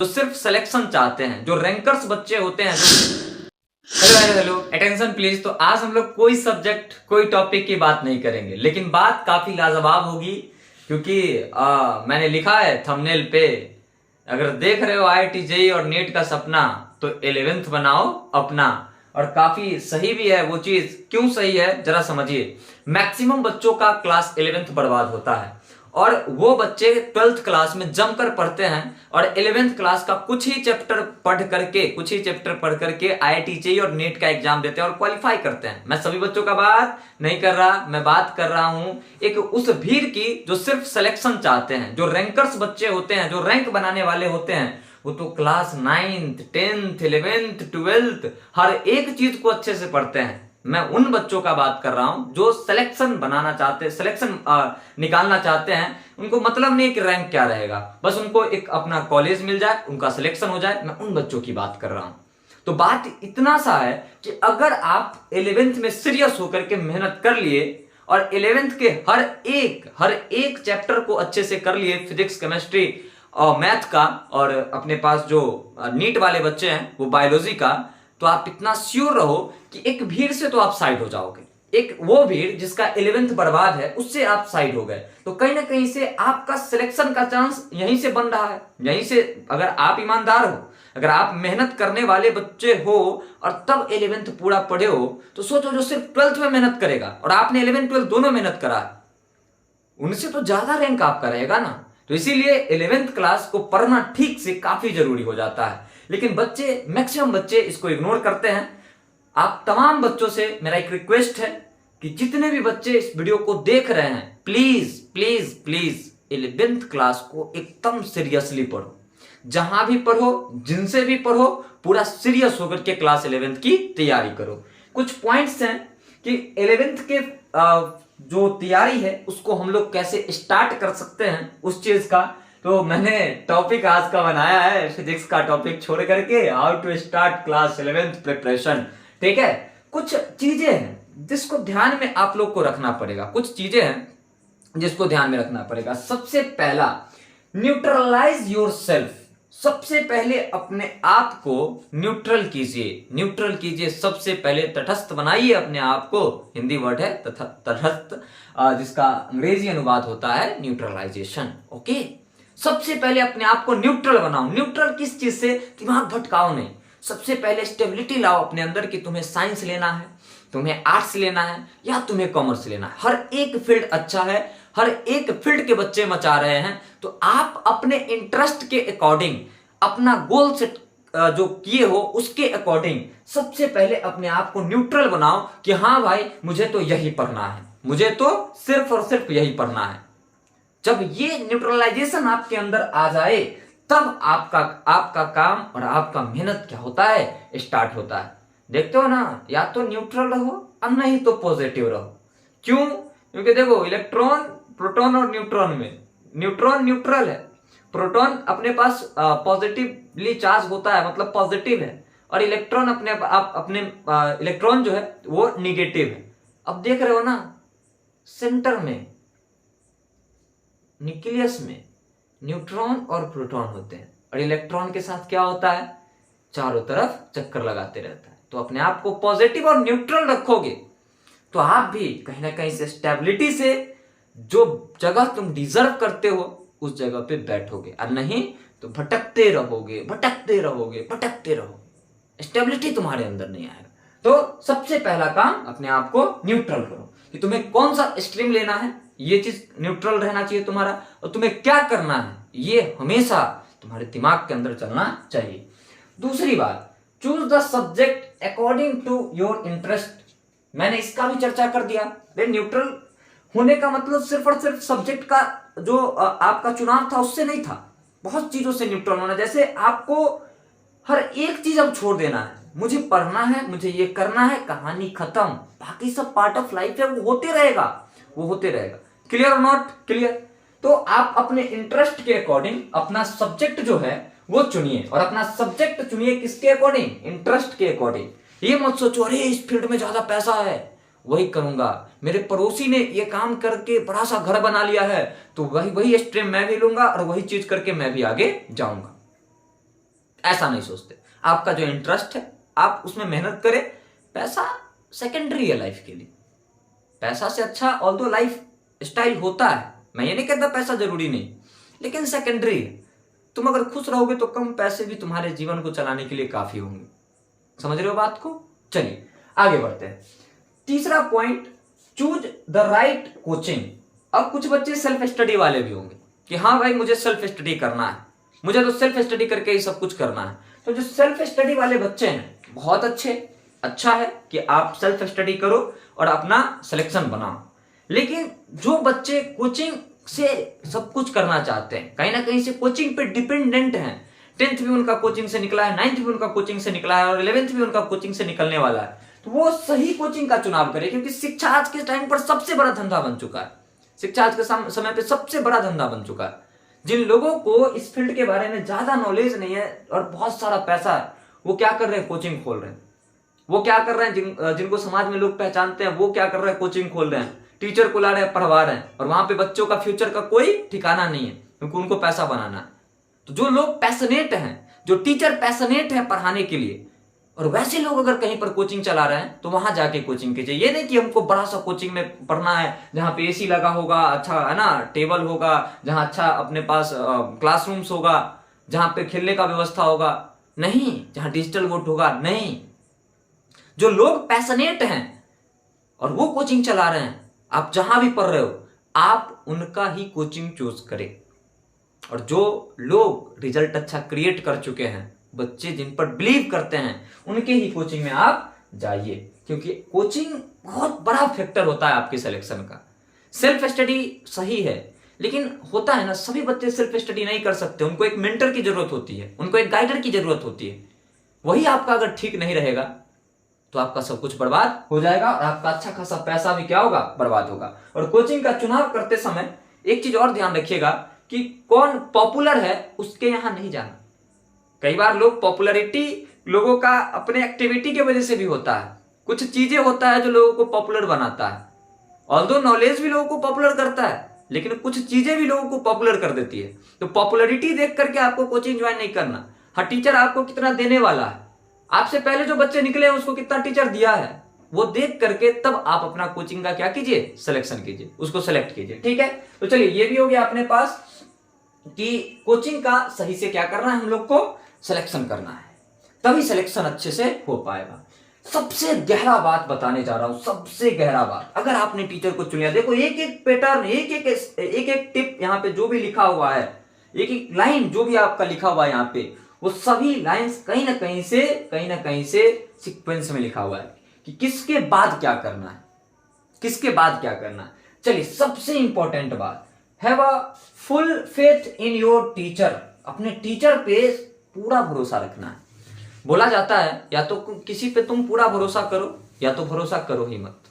जो सिर्फ सिलेक्शन चाहते हैं, जो रैंकर्स बच्चे होते हैं, hello hello hello attention please. तो आज हम लोग कोई सब्जेक्ट कोई टॉपिक की बात नहीं करेंगे, लेकिन बात काफी लाजवाब होगी क्योंकि मैंने लिखा है थंबनेल पे, अगर देख रहे हो आईआईटी जेईई और नीट का सपना तो 11th बनाओ अपना। और काफी सही भी है वो चीज। क्यों सही है जरा समझिए। मैक्सिमम बच्चों का क्लास 11th बर्बाद होता है और वो बच्चे 12th क्लास में जमकर पढ़ते हैं और 11th क्लास का कुछ ही चैप्टर पढ़ करके आईआईटी जेईई और नीट का एग्जाम देते हैं और क्वालिफाई करते हैं। मैं सभी बच्चों का बात नहीं कर रहा, मैं बात कर रहा हूं एक उस भीड़ की जो सिर्फ सिलेक्शन चाहते हैं, जो रैंकर्स बच्चे होते हैं, जो रैंक बनाने वाले होते हैं। वो तो class 9th 10th 11th 12th हर एक चीज को अच्छे से पढ़ते हैं। मैं उन बच्चों का बात कर रहा हूं जो सिलेक्शन बनाना चाहते हैं, सिलेक्शन निकालना चाहते हैं। उनको मतलब नहीं कि रैंक क्या रहेगा, बस उनको एक अपना कॉलेज मिल जाए, उनका सिलेक्शन हो जाए। मैं उन बच्चों की बात कर रहा हूं। तो बात इतना सा है कि अगर आप 11th में सीरियस होकर के मेहनत कर लिए और 11th के हर एक चैप्टर को अच्छे से कर लिए, फिजिक्स केमिस्ट्री और मैथ का, और अपने पास जो नीट वाले बच्चे हैं वो बायोलॉजी का, तो आप इतना श्योर रहो कि एक भीड़ से तो आप साइड हो जाओगे। एक वो भीड़ जिसका 11th बर्बाद है उससे आप साइड हो गए तो कहीं ना कहीं से आपका सिलेक्शन का चांस यहीं से बन रहा है। यहीं से अगर आप ईमानदार हो, अगर आप मेहनत करने वाले बच्चे हो और तब 11th पूरा पढ़े हो, तो सोचो जो सिर्फ 12th में मेहनत करेगा और आपने 11th 12th दोनों मेहनत करा है, उनसे तो ज्यादा रैंक आपका रहेगा ना। तो इसीलिए 11th क्लास को पढ़ना ठीक से काफी जरूरी हो जाता है। लेकिन बच्चे, मैक्सिमम बच्चे इसको इग्नोर करते हैं। आप तमाम बच्चों से मेरा एक रिक्वेस्ट है कि जितने भी बच्चे इस वीडियो को देख रहे हैं, please please please 11th class को एकदम सीरियसली पढ़ो। जहां भी पढ़ो, जिनसे भी पढ़ो, पूरा सीरियस होकर के क्लास 11th की तैयारी करो। कुछ पॉइंट्स हैं कि 11th के जो तैयारी है उसको हम लोग कैसे स्टार्ट कर सकते हैं उस चीज का। तो मैंने टॉपिक आज का बनाया है फिजिक्स का टॉपिक छोड़ करके, how to start class 11th preparation. ठीक है, कुछ चीजें हैं जिसको ध्यान में आप लोग को रखना पड़ेगा, कुछ चीजें हैं जिसको ध्यान में रखना पड़ेगा। सबसे पहला, न्यूट्रलाइज योर सेल्फ। सबसे पहले अपने आप को न्यूट्रल कीजिए। सबसे पहले तटस्थ बनाइए अपने आप को। हिंदी वर्ड है तटस्थ, जिसका अंग्रेजी अनुवाद होता है न्यूट्रलाइजेशन। ओके, सबसे पहले अपने आप को न्यूट्रल बनाओ। न्यूट्रल किस चीज से? दिमाग भटकाओ नहीं। सबसे पहले स्टेबिलिटी लाओ अपने अंदर कि तुम्हें साइंस लेना है, तुम्हें आर्ट्स लेना है या तुम्हें कॉमर्स लेना है। हर एक फील्ड अच्छा है, हर एक फील्ड के बच्चे मचा रहे हैं। तो आप अपने इंटरेस्ट के अकॉर्डिंग, अपना गोल सेट जो किए हो उसके अकॉर्डिंग सबसे पहले अपने आप को न्यूट्रल बनाओ कि हाँ भाई, मुझे तो यही पढ़ना है, मुझे तो सिर्फ और सिर्फ यही पढ़ना है। जब ये न्यूट्रलाइजेशन आपके अंदर आ जाए तब आपका काम और आपका मेहनत क्या होता है, स्टार्ट होता है। देखते हो ना, या तो न्यूट्रल रहो और नहीं तो पॉजिटिव रहो। क्यों? क्योंकि देखो, इलेक्ट्रॉन, प्रोटॉन और न्यूट्रॉन में न्यूट्रॉन न्यूट्रल है, प्रोटॉन अपने पास पॉजिटिवली चार्ज होता है, मतलब पॉजिटिव है, और इलेक्ट्रॉन अपने इलेक्ट्रॉन जो है वो निगेटिव है। अब देख रहे हो ना, सेंटर में, न्यूक्लियस में न्यूट्रॉन और प्रोटॉन होते हैं और इलेक्ट्रॉन के साथ क्या होता है, चारों तरफ चक्कर लगाते रहता है। तो अपने आप को पॉजिटिव और न्यूट्रल रखोगे तो आप भी कहीं ना कहीं से स्टेबिलिटी से जो जगह तुम डिजर्व करते हो उस जगह पे बैठोगे, और नहीं तो भटकते रहोगे। स्टेबिलिटी तुम्हारे अंदर नहीं आएगा। तो सबसे पहला काम, अपने आप को न्यूट्रल करो कि तुम्हें कौन सा स्ट्रीम लेना है, ये चीज न्यूट्रल रहना चाहिए तुम्हारा, और तुम्हें क्या करना है ये हमेशा तुम्हारे दिमाग के अंदर चलना चाहिए। दूसरी बात, choose the subject according to your interest. मैंने इसका भी चर्चा कर दिया। न्यूट्रल होने का मतलब सिर्फ और सिर्फ सब्जेक्ट का जो आपका चुनाव था उससे नहीं था, बहुत चीजों से न्यूट्रल होना। जैसे आपको हर एक चीज अब छोड़ देना है, मुझे पढ़ना है, मुझे ये करना है, कहानी खत्म। बाकी सब पार्ट ऑफ लाइफ है, वो होते रहेगा। क्लियर और नॉट क्लियर? तो आप अपने इंटरेस्ट के अकॉर्डिंग अपना सब्जेक्ट जो है वो चुनिए, और अपना सब्जेक्ट चुनिए किसके अकॉर्डिंग? इंटरेस्ट के अकॉर्डिंग। ये मत सोचो अरे इस फील्ड में ज्यादा पैसा है वही करूंगा, मेरे पड़ोसी ने ये काम करके बड़ा सा घर बना लिया है तो वही स्ट्रीम मैं भी लूंगा और वही चीज करके मैं भी आगे जाऊंगा। ऐसा नहीं सोचते। आपका जो इंटरेस्ट है आप उसमें मेहनत करें, पैसा सेकेंडरी है लाइफ के लिए। पैसा से अच्छा ऑल्दो लाइफ स्टाइल होता है, मैं ये नहीं कहता पैसा जरूरी नहीं, लेकिन सेकेंडरी है। तुम अगर खुश रहोगे तो कम पैसे भी तुम्हारे जीवन को चलाने के लिए काफी होंगे। समझ रहे हो बात को? चलिए आगे बढ़ते हैं। तीसरा point, choose the right coaching. अब कुछ बच्चे सेल्फ स्टडी वाले भी होंगे कि हाँ भाई मुझे सेल्फ स्टडी करना है, मुझे तो सेल्फ स्टडी करके ही सब कुछ करना है। तो जो सेल्फ स्टडी वाले बच्चे हैं बहुत अच्छा है कि आप सेल्फ स्टडी करो और अपना सिलेक्शन बनाओ। लेकिन जो बच्चे कोचिंग से सब कुछ करना चाहते हैं, कहीं ना कहीं से कोचिंग पे डिपेंडेंट हैं, 10th भी उनका कोचिंग से निकला है, 9th भी उनका कोचिंग से निकला है और 11th भी उनका कोचिंग से निकलने वाला है, तो वो सही कोचिंग का चुनाव करें। क्योंकि शिक्षा आज के टाइम पर सबसे बड़ा धंधा बन चुका है। शिक्षा आज के समय पे सबसे बड़ा धंधा बन चुका है। जिन लोगों को इस फील्ड के बारे में ज्यादा नॉलेज नहीं है और बहुत सारा पैसा है, वो क्या कर रहे हैं? कोचिंग खोल रहे हैं। वो क्या कर रहे हैं? जिनको समाज में लोग पहचानते हैं वो क्या कर रहे हैं? कोचिंग खोल रहे हैं, टीचर को ला रहे हैं, पढ़वा रहे हैं, और वहां पे बच्चों का फ्यूचर का कोई ठिकाना नहीं है क्योंकि उनको पैसा बनाना है। तो जो लोग पैशनेट हैं, जो टीचर पैशनेट है पढ़ाने के लिए, और वैसे लोग अगर कहीं पर कोचिंग चला रहे हैं तो वहां जाके कोचिंग कीजिए। ये नहीं कि हमको बड़ा सा कोचिंग में पढ़ना है जहां पे एसी लगा होगा, अच्छा है ना, टेबल होगा, जहां अच्छा अपने पास क्लासरूम्स होगा, जहां पे खेलने का व्यवस्था होगा, नहीं, जहां डिजिटल बोर्ड होगा, नहीं। जो लोग पैशनेट हैं और वो कोचिंग चला रहे हैं, आप जहां भी पढ़ रहे हो आप उनका ही कोचिंग चूज करें। और जो लोग रिजल्ट अच्छा क्रिएट कर चुके हैं, बच्चे जिन पर बिलीव करते हैं, उनके ही कोचिंग में आप जाइए। क्योंकि कोचिंग बहुत बड़ा फैक्टर होता है आपके सिलेक्शन का। सेल्फ स्टडी सही है, लेकिन होता है ना, सभी बच्चे सेल्फ स्टडी नहीं कर सकते। उनको एक मेंटर की जरूरत होती है, उनको एक गाइडर की जरूरत होती है। वही आपका अगर ठीक नहीं रहेगा तो आपका सब कुछ बर्बाद हो जाएगा और आपका अच्छा खासा पैसा भी क्या होगा? बर्बाद होगा। और कोचिंग का चुनाव करते समय एक चीज और ध्यान रखिएगा कि कौन पॉपुलर है उसके यहां नहीं जाना। कई बार लोग पॉपुलैरिटी लोगों का अपने एक्टिविटी की वजह से भी होता है। कुछ चीजें होता है जो लोगों को पॉपुलर बनाता है। ऑल्दो नॉलेज भी लोगों को पॉपुलर करता है, लेकिन कुछ चीजें भी लोगों को पॉपुलर कर देती है। तो पॉपुलैरिटी देख करके आपको कोचिंग ज्वाइन नहीं करना। हाँ, टीचर आपको कितना देने वाला है, आपसे पहले जो बच्चे निकले हैं उसको कितना टीचर दिया है, वो देख करके तब आप अपना कोचिंग का क्या कीजिए? सिलेक्शन कीजिए, उसको सेलेक्ट कीजिए। ठीक है, तो चलिए ये भी हो गया अपने पास कि कोचिंग का सही से क्या करना है, हम लोग को सिलेक्शन करना है, तभी सिलेक्शन अच्छे से हो पाएगा। सबसे गहरा बात बताने जा रहा हूं, सबसे गहरा बात। अगर आपने टीचर को चुन लिया, देखो एक एक पैटर्न, एक एक टिप यहाँ पे जो भी लिखा हुआ है, एक एक लाइन जो भी आपका लिखा हुआ है यहाँ पे, वो सभी लाइंस कहीं ना कहीं से सीक्वेंस में लिखा हुआ है कि किसके बाद क्या करना है, किसके बाद क्या करना है। चलिए सबसे इंपॉर्टेंट बात, have a full faith in your teacher. अपने टीचर पे पूरा भरोसा रखना है। बोला जाता है या तो किसी पे तुम पूरा भरोसा करो या तो भरोसा करो ही मत।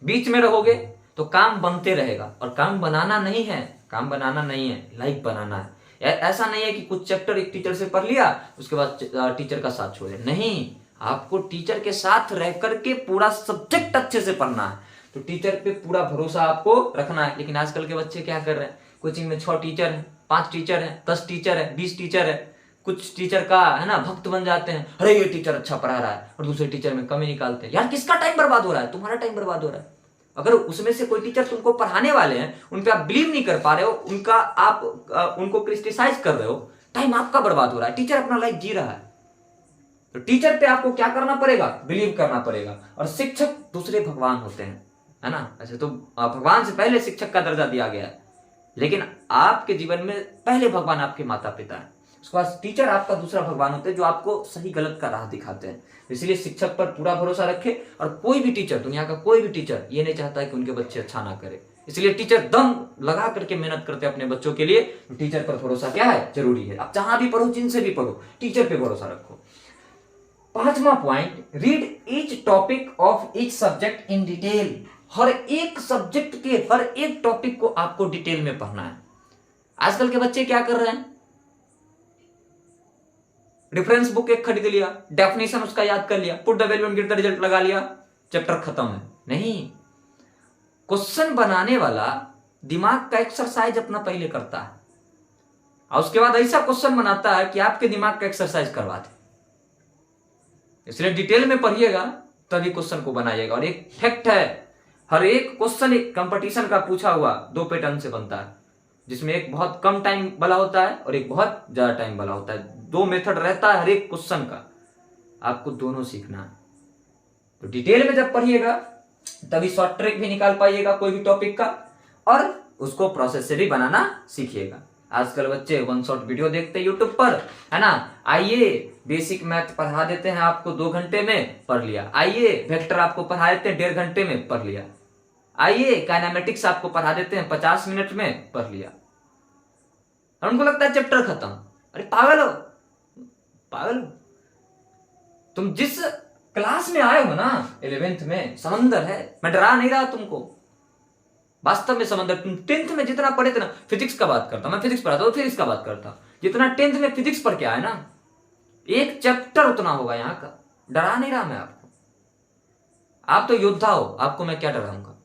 बीच में रहोगे तो काम बनते रहेगा, और काम बनाना नहीं है, काम बनाना नहीं है, लाइफ बनाना है। ऐसा नहीं है कि कुछ चैप्टर एक टीचर से पढ़ लिया उसके बाद टीचर का साथ छोड़ दिया, नहीं। आपको टीचर के साथ रह करके पूरा सब्जेक्ट अच्छे से पढ़ना है, तो टीचर पे पूरा भरोसा आपको रखना है। लेकिन आजकल के बच्चे क्या कर रहे हैं, कोचिंग में 6 टीचर है, 5 टीचर है, 10 टीचर है, 20 टीचर है। कुछ टीचर का है ना भक्त बन जाते हैं, अरे ये टीचर अच्छा पढ़ा रहा है, और दूसरे टीचर में कमी निकालते हैं। यार किसका टाइम बर्बाद हो रहा है? तुम्हारा टाइम बर्बाद हो रहा है। अगर उसमें से कोई टीचर तुमको पढ़ाने वाले हैं, उन पे आप बिलीव नहीं कर पा रहे हो, आप उनको क्रिटिसाइज कर रहे हो, टाइम आपका बर्बाद हो रहा है। टीचर अपना लाइफ जी रहा है, तो टीचर पे आपको क्या करना पड़ेगा? बिलीव करना पड़ेगा। और शिक्षक दूसरे भगवान होते हैं, है ना। ऐसे तो भगवान से पहले शिक्षक का दर्जा दिया गया है, लेकिन आपके जीवन में पहले भगवान आपके माता पिता है, उसके बाद टीचर आपका दूसरा भगवान होते हैं जो आपको सही गलत का राह दिखाते हैं। इसलिए शिक्षक पर पूरा भरोसा रखे। और कोई भी टीचर, दुनिया का कोई भी टीचर ये नहीं चाहता है कि उनके बच्चे अच्छा ना करे, इसलिए टीचर दम लगा करके मेहनत करते हैं अपने बच्चों के लिए। तो टीचर पर भरोसा क्या है? जरूरी है। आप जहां भी पढ़ो, जिनसे भी पढ़ो, टीचर पे भरोसा रखो। 5वां point, read each topic of each subject in detail. हर एक सब्जेक्ट के हर एक टॉपिक को आपको डिटेल में पढ़ना है। आजकल के बच्चे क्या कर रहे हैं, रेफरेंस बुक एक खरीद लिया, डेफिनेशन उसका याद कर लिया, put the value and get the result लगा लिया, चैप्टर खत्म है। नहीं, क्वेश्चन बनाने वाला दिमाग का एक्सरसाइज अपना पहले करता है, और उसके बाद ऐसा क्वेश्चन बनाता है कि आपके दिमाग का एक्सरसाइज करवा दे। इसलिए डिटेल में पढ़िएगा तभी क्वेश्चन को बनाइएगा। और एक फैक्ट है, हर एक क्वेश्चन एक कंपटीशन का पूछा हुआ 2 पैटर्न से बनता है, जिसमें एक बहुत कम टाइम वाला होता है और एक बहुत ज्यादा टाइम वाला होता है। 2 मेथड रहता है हर एक क्वेश्चन का, आपको दोनों सीखना है। तो डिटेल में जब पढ़िएगा तभी शॉर्ट ट्रिक भी निकाल पाइएगा कोई भी टॉपिक का, और उसको प्रोसेस से भी बनाना सीखिएगा। आजकल बच्चे 1 शॉट वीडियो देखते हैं यूट्यूब पर, है ना। आइए बेसिक मैथ पढ़ा देते हैं आपको 2 घंटे में, पढ़ लिया। आइए वेक्टर आपको पढ़ा देते हैं 1.5 घंटे में, पढ़ लिया। आइए काइनेमेटिक्स आपको पढ़ा देते हैं 50 मिनट में, पढ़ लिया। और उनको लगता है चैप्टर खत्म। अरे पागल हो, पागल हो। तुम जिस क्लास में आए हो ना 11th में, समंदर है। मैं डरा नहीं रहा तुमको, वास्तव में समंदर। तुम 10th में जितना पढ़े थे ना, फिजिक्स का बात करता, मैं फिजिक्स पढ़ाता हूँ, फिजिक्स का बात करता, जितना 10th में फिजिक्स पढ़ के आए ना, एक चैप्टर उतना होगा यहाँ का। डरा नहीं रहा मैं आपको। आप तो योद्धा हो, आपको मैं क्या डराऊंगा।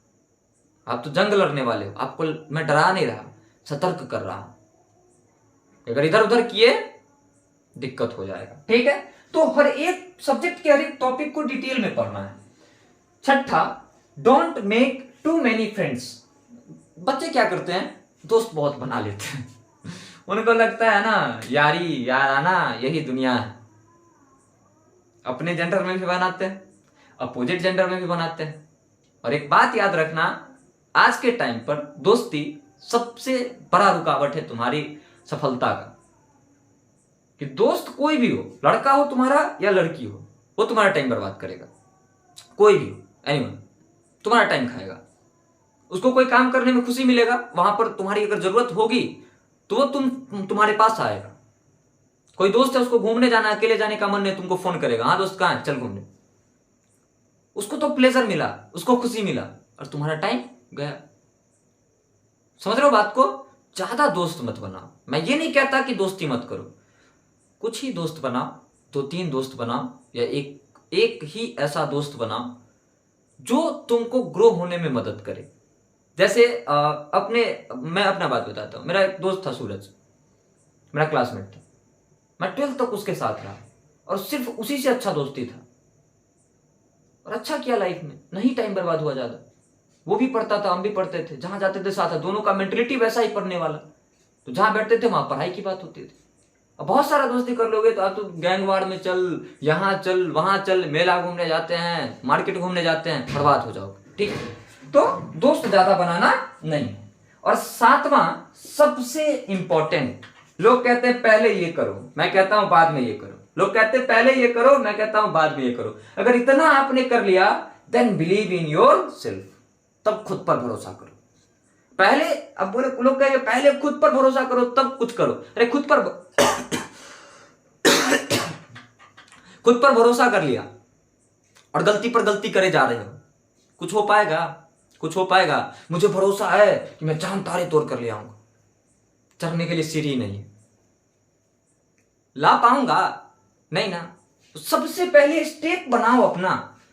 आप तो जंग लड़ने वाले हो, आपको मैं डरा नहीं रहा, सतर्क कर रहा हूं। अगर इधर उधर किए दिक्कत हो जाएगा, ठीक है। तो हर एक सब्जेक्ट के हर एक टॉपिक को डिटेल में पढ़ना है। छठा, don't make too many friends. बच्चे क्या करते हैं, दोस्त बहुत बना लेते हैं। उनको लगता है ना यारी याराना यही दुनिया है। अपने जेंडर में भी बनाते हैं, अपोजिट जेंडर में भी बनाते हैं। और एक बात याद रखना, आज के टाइम पर दोस्ती सबसे बड़ा रुकावट है तुम्हारी सफलता का। कि दोस्त कोई भी हो, लड़का हो तुम्हारा या लड़की हो, वो तुम्हारा टाइम बर्बाद करेगा। कोई भी हो, एनीवन, तुम्हारा टाइम खाएगा। उसको कोई काम करने में खुशी मिलेगा, वहां पर तुम्हारी अगर जरूरत होगी तो वो तुम्हारे पास आएगा। कोई दोस्त है, उसको घूमने जाना, अकेले जाने का मन है, तुमको फोन करेगा, हाँ दोस्त कहाँ है, चल घूमने। उसको तो प्लेजर मिला, उसको खुशी मिला, और तुम्हारा टाइम गया। समझ रहे हो बात को। ज्यादा दोस्त मत बनाओ। मैं ये नहीं कहता कि दोस्ती मत करो, कुछ ही दोस्त बनाओ, 2-3 दोस्त बनाओ, या एक ही ऐसा दोस्त बनाओ जो तुमको ग्रो होने में मदद करे। जैसे मैं अपना बात बताता हूं। मेरा एक दोस्त था सूरज, मेरा क्लासमेट था। मैं 12th तक उसके साथ रहा और सिर्फ उसी से अच्छा दोस्ती था, और अच्छा किया लाइफ में, नहीं टाइम बर्बाद हुआ ज्यादा। वो भी पढ़ता था, हम भी पढ़ते थे, जहां जाते थे साथ, दोनों का मेंटलिटी वैसा ही पढ़ने वाला। तो जहां बैठते थे वहां पढ़ाई की बात होती थी। अब बहुत सारा दोस्ती कर लोगे तो आप तो गैंगवार में चल, यहाँ चल, वहां चल, मेला घूमने जाते हैं, मार्केट घूमने जाते हैं, बर्बाद हो जाओगे। ठीक, तो दोस्त ज्यादा बनाना नहीं। और 7वां सबसे इंपॉर्टेंट, लोग कहते हैं पहले ये करो, मैं कहता हूं बाद में ये करो। लोग कहते हैं पहले ये करो, मैं कहता हूं बाद में ये करो। अगर इतना आपने कर लिया, then believe in yourself, तब खुद पर भरोसा करो। पहले, अब बोले लोग कहेंगे पहले खुद पर भरोसा करो तब कुछ करो। अरे खुद पर भरोसा कर लिया और गलती पर गलती करे जा रहे हो, कुछ हो पाएगा? कुछ हो पाएगा? मुझे भरोसा है कि मैं चांद तारे तोड़ कर ले आऊंगा, चढ़ने के लिए सीढ़ी नहीं ला पाऊंगा, नहीं ना। तो सबसे पहले स्टेप बनाओ अपना,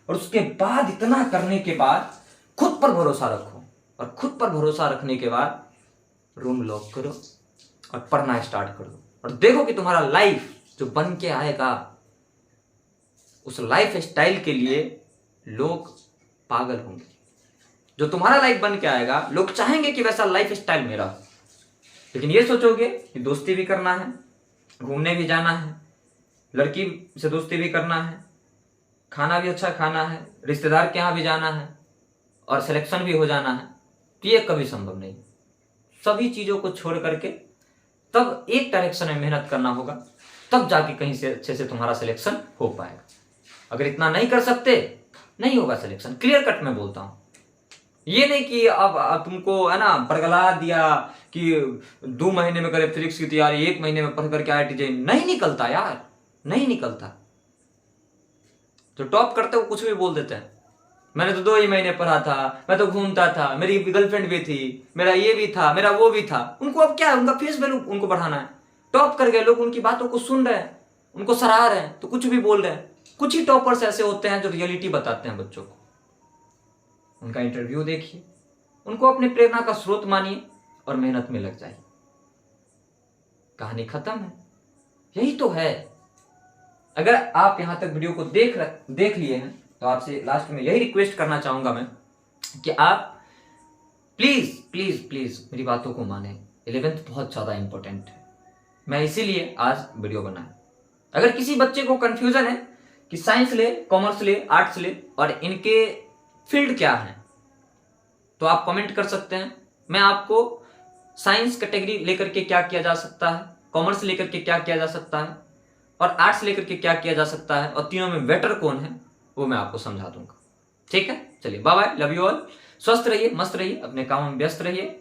और उसके बाद इतना करने के बाद खुद पर भरोसा रखो। और खुद पर भरोसा रखने के बाद रूम लॉक करो और पढ़ना स्टार्ट करो, और देखो कि तुम्हारा लाइफ जो बन के आएगा, उस लाइफ स्टाइल के लिए लोग पागल होंगे। जो तुम्हारा लाइफ बन के आएगा, लोग चाहेंगे कि वैसा लाइफ स्टाइल मेरा हो। लेकिन ये सोचोगे कि दोस्ती भी करना है, घूमने भी जाना है, लड़की से दोस्ती भी करना है, खाना भी अच्छा खाना है, रिश्तेदार के यहाँ भी जाना है, और सिलेक्शन भी हो जाना है, तो ये कभी संभव नहीं। सभी चीजों को छोड़ करके तब एक डायरेक्शन में मेहनत करना होगा, तब जाके कहीं से अच्छे से तुम्हारा सिलेक्शन हो पाएगा। अगर इतना नहीं कर सकते, नहीं होगा सिलेक्शन। क्लियर कट में बोलता हूं, ये नहीं कि अब तुमको है ना बरगला दिया कि 2 महीने में करे फिजिक्स की तैयारी, 1 महीने में पढ़ करके IIT जाए। नहीं निकलता यार, नहीं निकलता। जो टॉप करते वो कुछ भी बोल देते हैं, मैंने तो 2 ही महीने पढ़ा था, मैं तो घूमता था, मेरी गर्लफ्रेंड भी थी, मेरा ये भी था, मेरा वो भी था। उनको अब क्या है, उनका फेस वैल्यू उनको बढ़ाना है। टॉप कर गए लोग, उनकी बातों को सुन रहे हैं, उनको सराह रहे हैं, तो कुछ भी बोल रहे हैं। कुछ ही टॉपर्स ऐसे होते हैं जो रियलिटी बताते हैं बच्चों को। उनका इंटरव्यू देखिए, उनको अपने प्रेरणा का स्रोत मानिए और मेहनत में लग जाइए। कहानी खत्म है। यही तो है। अगर आप यहां तक वीडियो को देख लिए हैं तो आपसे लास्ट में यही रिक्वेस्ट करना चाहूंगा मैं कि आप प्लीज प्लीज प्लीज मेरी बातों को माने। 11th बहुत ज्यादा इंपॉर्टेंट है। मैं इसीलिए आज वीडियो बनाया। अगर किसी बच्चे को कंफ्यूजन है कि साइंस ले, कॉमर्स ले, आर्ट्स ले और इनके फील्ड क्या है, तो आप कमेंट कर सकते हैं। मैं आपको साइंस कैटेगरी लेकर के क्या किया जा सकता है, कॉमर्स लेकर के क्या किया जा सकता है और आर्ट्स लेकर के क्या किया जा सकता है और तीनों में बेटर कौन है वो मैं आपको समझा दूंगा। ठीक है, चलिए bye bye, love you all. स्वस्थ रहिए, मस्त रहिए, अपने कामों में व्यस्त रहिए।